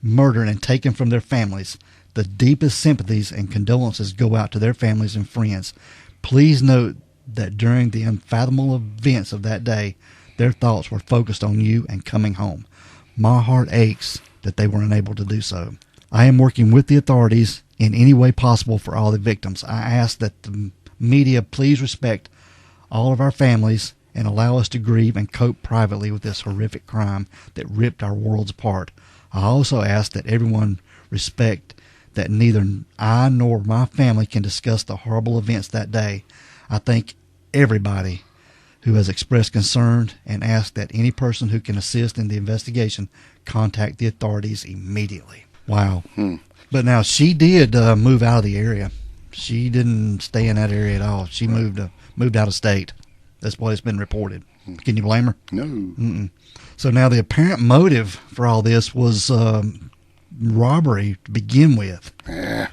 murdered and taken from their families. The deepest sympathies and condolences go out to their families and friends. Please note that during the unfathomable events of that day, their thoughts were focused on you and coming home. My heart aches that they were unable to do so. I am working with the authorities in any way possible for all the victims. I ask that the media please respect all of our families and allow us to grieve and cope privately with this horrific crime that ripped our worlds apart. I also ask that everyone respect that neither I nor my family can discuss the horrible events that day. I thank everybody who has expressed concern and ask that any person who can assist in the investigation contact the authorities immediately." Wow. But now she did move out of the area. She didn't stay in that area at all. She moved out of state. That's what it's been reported. Can you blame her? No. Mm-mm. So now the apparent motive for all this was robbery to begin with. Yeah.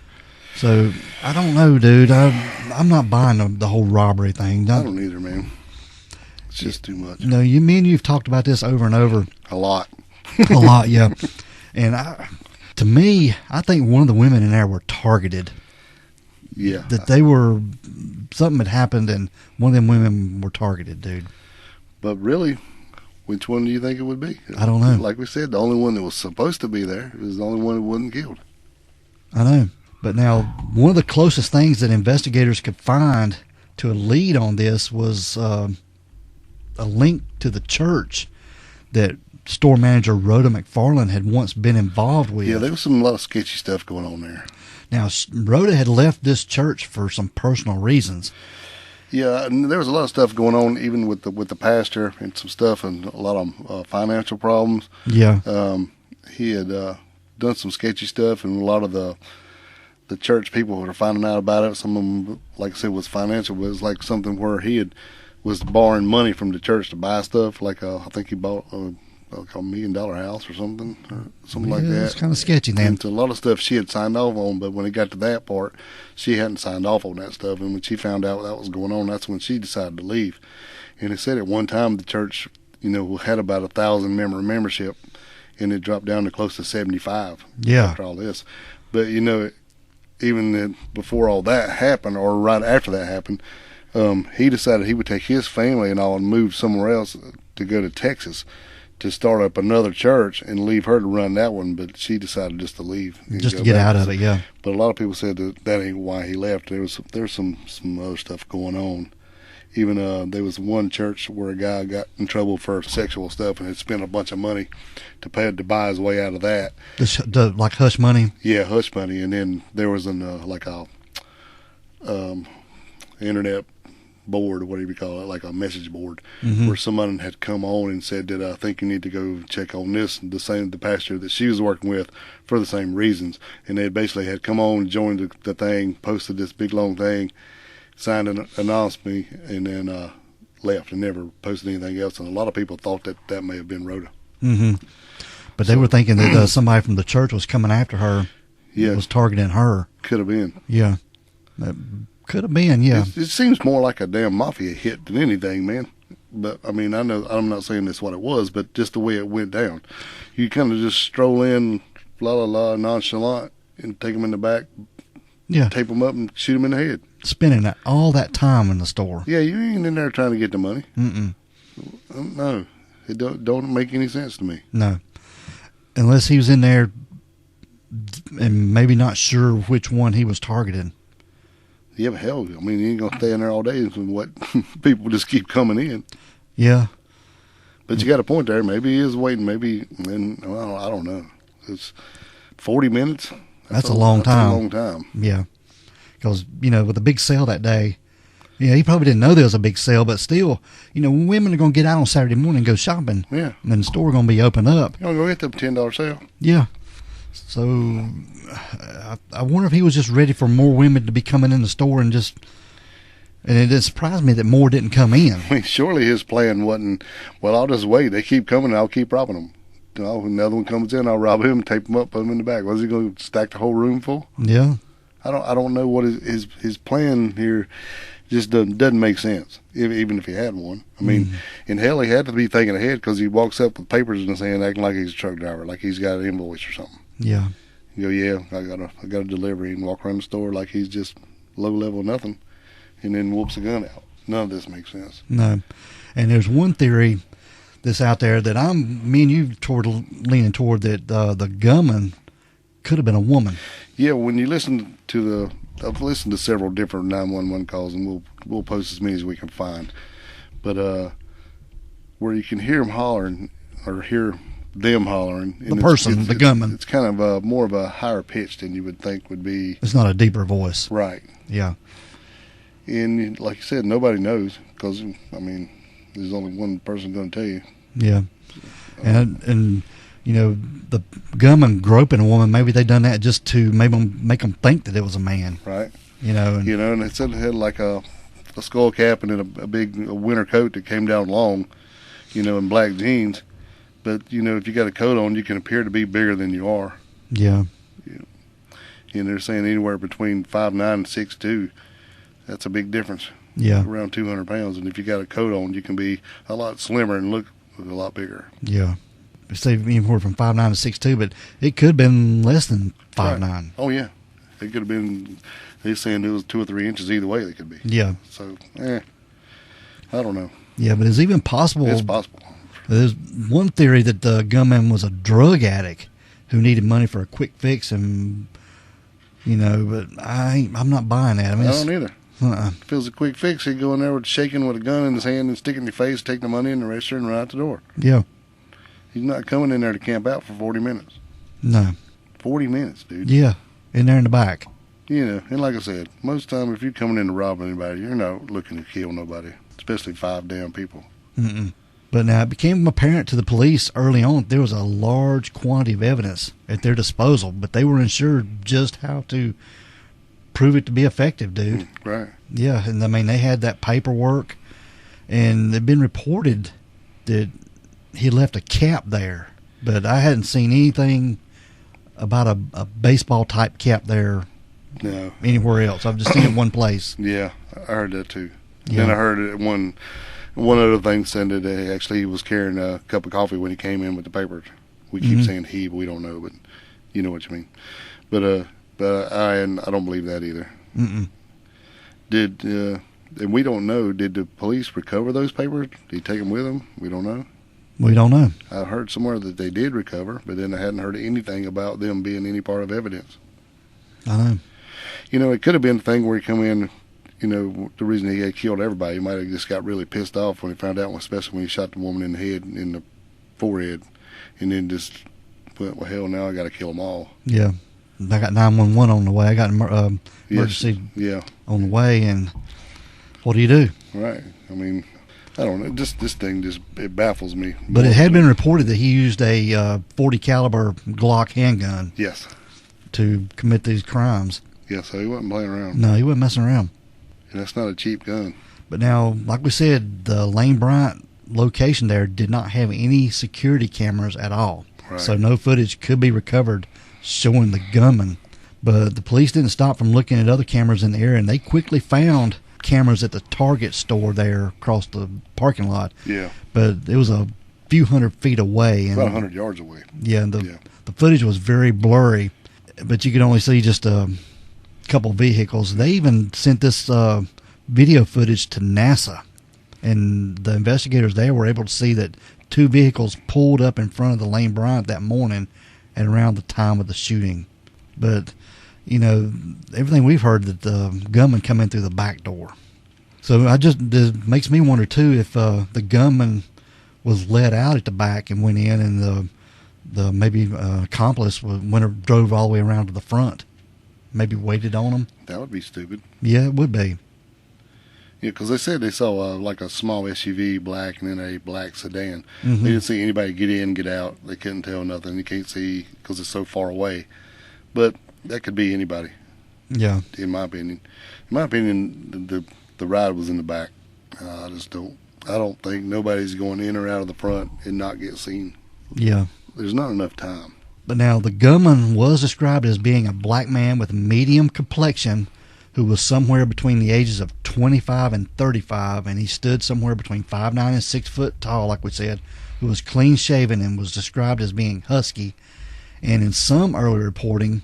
So I don't know, dude. I'm not buying the whole robbery thing. I don't either, man. It's just too much. No, me and you've talked about this over and over. A lot. A lot, yeah. And to me, I think one of the women in there were targeted. Yeah. That something had happened and one of them women were targeted, dude. But really, which one do you think it would be? I don't know. Like we said, the only one that was supposed to be there was the only one that wasn't killed. I know. But now, one of the closest things that investigators could find to a lead on this was a link to the church that store manager Rhoda McFarland had once been involved with. Yeah, there was a lot of sketchy stuff going on there. Now, Rhoda had left this church for some personal reasons. Yeah, and there was a lot of stuff going on, even with the pastor and some stuff, and a lot of financial problems. Yeah. He had done some sketchy stuff, and a lot of the church people were finding out about it. Some of them, like I said, was financial, but it was like something where he was borrowing money from the church to buy stuff. Like I think he bought a $1 million house or something like that. It's kind of sketchy, man. And a lot of stuff she had signed off on, but when it got to that part, she hadn't signed off on that stuff. And when she found out that was going on, that's when she decided to leave. And it said at one time the church, had about 1,000 membership, and it dropped down to close to 75. Yeah. After all this, but even before all that happened, or right after that happened, he decided he would take his family and all and move somewhere else to go to Texas to start up another church and leave her to run that one, but she decided just to leave. Just to get out of it, yeah. But a lot of people said that ain't why he left. There's some other stuff going on. Even there was one church where a guy got in trouble for sexual stuff and had spent a bunch of money to buy his way out of that. Like hush money? Yeah, hush money. And then there was like a internet board, or whatever you call it, like a message board, where someone had come on and said that I think you need to go check on the pastor that she was working with for the same reasons. And they basically had come on, joined the thing, posted this big long thing, signed and announced me, and then left and never posted anything else. And a lot of people thought that may have been Rhoda. But they were thinking that somebody from the church was coming after her. Yeah, was targeting her. Could have been. Yeah. Could have been, yeah. It seems more like a damn mafia hit than anything, man. But, I mean, I know I'm not saying that's what it was, but just the way it went down. You kind of just stroll in, nonchalant, and take them in the back, tape them up, and shoot them in the head. Spending all that time in the store. Yeah, you ain't in there trying to get the money. No, it don't make any sense to me. No. Unless he was in there and maybe not sure which one he was targeting. Yeah, but hell, I mean, you ain't going to stay in there all day and what people just keep coming in. Yeah. But you got a point there. Maybe he is waiting. Maybe, well, I don't know. It's 40 minutes. That's a long time. That's a long time. Yeah. Because, with the big sale that day, he probably didn't know there was a big sale, but still, women are going to get out on Saturday morning and go shopping. Yeah. And then the store going to be open up. You're going to go get them $10 sale. Yeah. So I wonder if he was just ready for more women to be coming in the store and it surprised me that more didn't come in. I mean, surely his plan wasn't, well, I'll just wait. They keep coming and I'll keep robbing them. Another one comes in, I'll rob him, tape him up, put him in the back. Was he going to stack the whole room full? Yeah. I don't know what his plan here just doesn't make sense, even if he had one. I mean, in hell, he had to be thinking ahead because he walks up with papers in his hand acting like he's a truck driver, like he's got an invoice or something. Yeah. You go, yeah, I got a delivery, and walk around the store like he's just low level nothing, and then whoops a gun out. None of this makes sense. No. And there's one theory that's out there that me and you leaning toward that the gunman could have been a woman. Yeah, when you listen to I've listened to several different 911 calls, and we'll post as many as we can find. But where you can hear them hollering or hear them hollering, the person, the gunman, it's kind of more of a higher pitch than you would think would be. It's not a deeper voice, right? Yeah. And like you said, nobody knows because there's only one person going to tell you. Yeah, and the gunman groping a woman, maybe they done that just to make them think that it was a man. Right. And it said it had like a skull cap and then a big winter coat that came down long, in black jeans. But, if you got a coat on, you can appear to be bigger than you are. Yeah. And they're saying anywhere between 5'9" and 6'2". That's a big difference. Yeah. Around 200 pounds. And if you got a coat on, you can be a lot slimmer and look a lot bigger. Yeah. Say anywhere from 5'9" to 6'2", but it could have been less than 5'9". Right. Oh, yeah. It could have been, they're saying it was 2 or 3 inches either way they could be. Yeah. So, I don't know. Yeah, but it's even possible. It's possible. There's one theory that the gunman was a drug addict who needed money for a quick fix, and but I'm not buying that. I don't either. If it was a quick fix, he'd go in there shaking with a gun in his hand and stick it in your face, take the money in the register, and run out the door. Yeah. He's not coming in there to camp out for 40 minutes. No. 40 minutes, dude. Yeah, in there in the back. And like I said, most of the time if you're coming in to rob anybody, you're not looking to kill nobody, especially 5 damn people. But now it became apparent to the police early on there was a large quantity of evidence at their disposal, but they were unsure just how to prove it to be effective, dude. Right. Yeah, and they had that paperwork, and it'd been reported that he left a cap there, but I hadn't seen anything about a baseball type cap there. No. Anywhere else. I've just seen it one place. Yeah, I heard that too. Yeah. Then I heard it one other thing said that actually he was carrying a cup of coffee when he came in with the papers. We keep saying he, but we don't know, but you know what you mean. But I don't believe that either. And we don't know, did the police recover those papers? Did he take them with him? We don't know. We don't know. I heard somewhere that they did recover, but then I hadn't heard anything about them being any part of evidence. I know. You know, it could have been a thing where he come in, you know, the reason he had killed everybody, he might have just got really pissed off when he found out, especially when he shot the woman in the head, in the forehead, and then just went, well, hell, now I got to kill them all. Yeah. I got 911 on the way. I got emergency on the way, and what do you do? Right. I mean, I don't know. Just this thing it baffles me. But it had been reported that he used a 40 caliber Glock handgun. Yes. To commit these crimes. Yeah, so he wasn't playing around. No, he wasn't messing around. And that's not a cheap gun. But now, like we said, the Lane Bryant location there did not have any security cameras at all. Right. So no footage could be recovered showing the gunman. But the police didn't stop from looking at other cameras in the area, and they quickly found cameras at the Target store there across the parking lot. Yeah. But it was a few hundred feet away. And, about 100 yards away. Yeah, and the footage was very blurry, but you could only see just a couple vehicles. They even sent this video footage to NASA, and the investigators there were able to see that two vehicles pulled up in front of the Lane Bryant that morning at around the time of the shooting. But you know, everything we've heard that the gunman come in through the back door. So it makes me wonder too if the gunman was let out at the back and went in, and the maybe accomplice drove all the way around to the front, maybe waited on him. That would be stupid. Yeah, it would be. Yeah, because they said they saw like a small SUV, black, and then a black sedan. Mm-hmm. They didn't see anybody get in, get out. They couldn't tell nothing. You can't see because it's so far away. But that could be anybody. Yeah. In my opinion. In my opinion, the ride was in the back. I don't think nobody's going in or out of the front and not get seen. Yeah. There's not enough time. But now the gunman was described as being a black man with medium complexion who was somewhere between the ages of 25 and 35, and he stood somewhere between 5'9" and 6 foot tall, like we said, who was clean shaven and was described as being husky. And in some early reporting,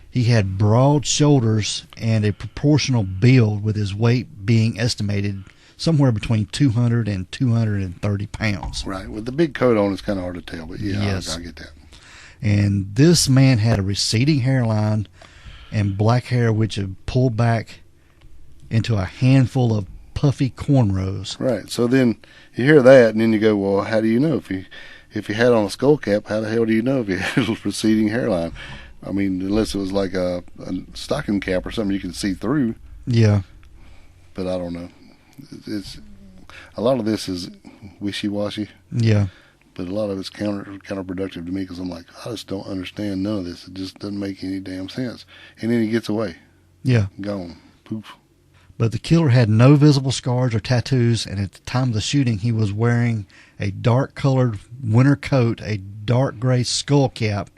he had broad shoulders and a proportional build, with his weight being estimated somewhere between 200 and 230 pounds. Right. With the big coat on, it's kind of hard to tell, but yeah, yes. I get that. And this man had a receding hairline and black hair which had pulled back into a handful of puffy cornrows. Right. So then you hear that, and then you go, well, how do you know? If he had on a skull cap, how the hell do you know if he had a receding hairline? I mean, unless it was like a stocking cap or something you can see through. Yeah. But I don't know. It's a lot of this is wishy-washy. Yeah. But a lot of it's counterproductive to me, because I'm like, I just don't understand none of this. It just doesn't make any damn sense. And then he gets away. Yeah. Gone. Poof. But the killer had no visible scars or tattoos, and at the time of the shooting, he was wearing a dark-colored winter coat, a dark gray skull cap,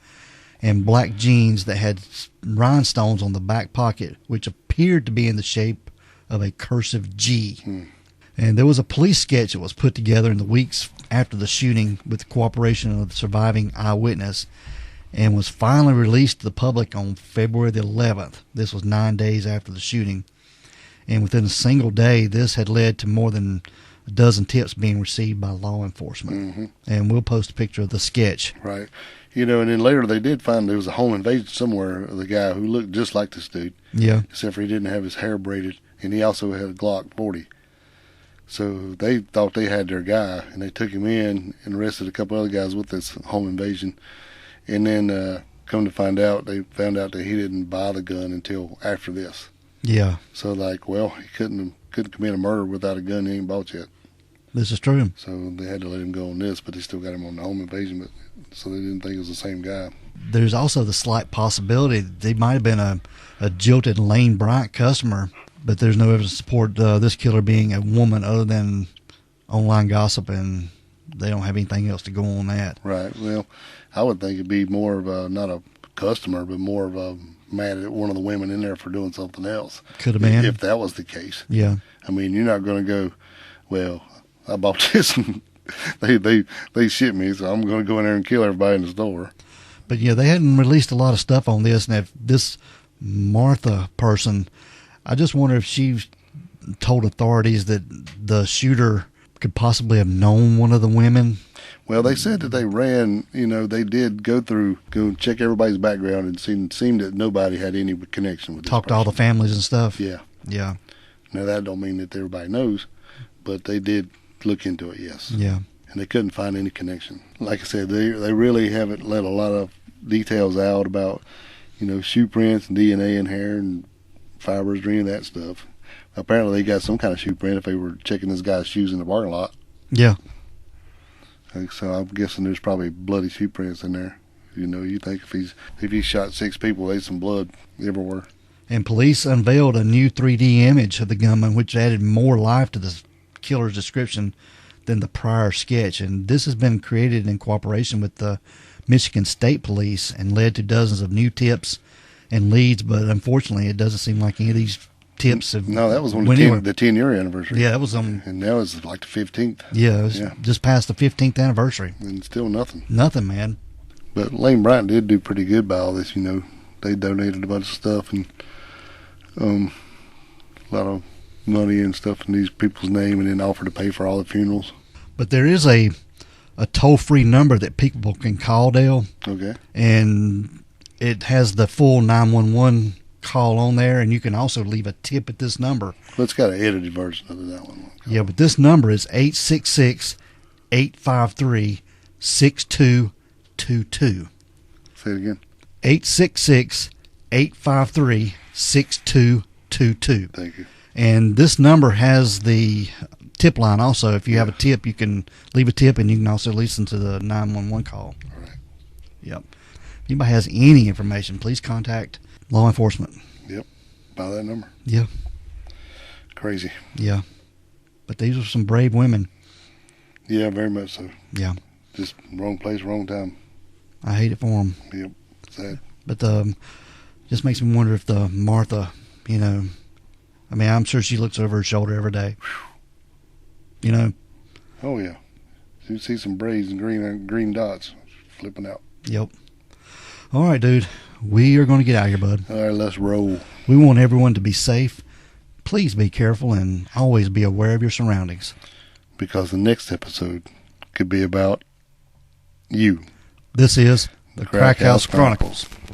and black jeans that had rhinestones on the back pocket, which appeared to be in the shape of a cursive G. And there was a police sketch that was put together in the weeks after the shooting with the cooperation of the surviving eyewitness, and was finally released to the public on February the 11th. This was 9 days after the shooting. And within a single day, this had led to more than a dozen tips being received by law enforcement. Mm-hmm. And we'll post a picture of the sketch. Right. You know, and then later they did find there was a home invasion somewhere of the guy who looked just like this dude. Yeah. Except for he didn't have his hair braided, and he also had a Glock 40. So they thought they had their guy, and they took him in and arrested a couple other guys with this home invasion. And then come to find out, they found out that he didn't buy the gun until after this. Yeah. So like, well, he couldn't commit a murder without a gun he ain't bought yet. This is true. So they had to let him go on this, but they still got him on the home invasion, but so they didn't think it was the same guy. There's also the slight possibility that they might have been a jilted Lane Bryant customer, but there's no evidence to support this killer being a woman other than online gossip, and they don't have anything else to go on that. Right. Well, I would think it'd be more of a, not a customer, but more of a mad at one of the women in there for doing something else. Could have been. If that was the case. Yeah. I mean, you're not going to go, well, I bought this and they shit me, so I'm going to go in there and kill everybody in the store. But yeah, they hadn't released a lot of stuff on this, and if this Martha person, I just wonder if she told authorities that the shooter could possibly have known one of the women. Well, they said that they ran, they did go and check everybody's background, and seemed that nobody had any connection with this Talked to all the person. families and stuff. Yeah. Yeah. Now, that don't mean that everybody knows, but they did look into it, yes. Yeah. And they couldn't find any connection. Like I said, they really haven't let a lot of details out about, shoe prints and DNA and hair and fibers or any of that stuff. Apparently, they got some kind of shoe print if they were checking this guy's shoes in the parking lot. Yeah. So I'm guessing there's probably bloody shoe prints in there. You think if he shot 6 people, there's some blood everywhere. And police unveiled a new 3D image of the gunman, which added more life to the killer's description than the prior sketch. And this has been created in cooperation with the Michigan State Police and led to dozens of new tips and leads. But unfortunately, it doesn't seem like any of these tips have. No, that was on went anywhere. the 10-year anniversary. Yeah, that was And that was like the 15th. Yeah, it was just past the 15th anniversary. And still nothing. Nothing, man. But Lane Bryant did do pretty good by all this. They donated a bunch of stuff and a lot of money and stuff in these people's name, and then offered to pay for all the funerals. But there is a toll-free number that people can call, Dale. Okay. And it has the full 911 call on there, and you can also leave a tip at this number. Well, it's got an edited version of that one. Yeah, but this number is 866-853-6222. Say it again. 866-853-6222. Thank you. And this number has the tip line also. If you have a tip, you can leave a tip, and you can also listen to the 911 call. All right. Yep. If anybody has any information, please contact law enforcement. Yep. By that number. Yeah. Crazy. Yeah. But these are some brave women. Yeah, very much so. Yeah. Just wrong place, wrong time. I hate it for them. Yep. Sad. But just makes me wonder if the Martha, I'm sure she looks over her shoulder every day. Oh, yeah. You see some braids and green dots flipping out. Yep. All right, dude. We are going to get out of here, bud. All right, let's roll. We want everyone to be safe. Please be careful and always be aware of your surroundings. Because the next episode could be about you. This is the Crack Crack House House Chronicles. Chronicles.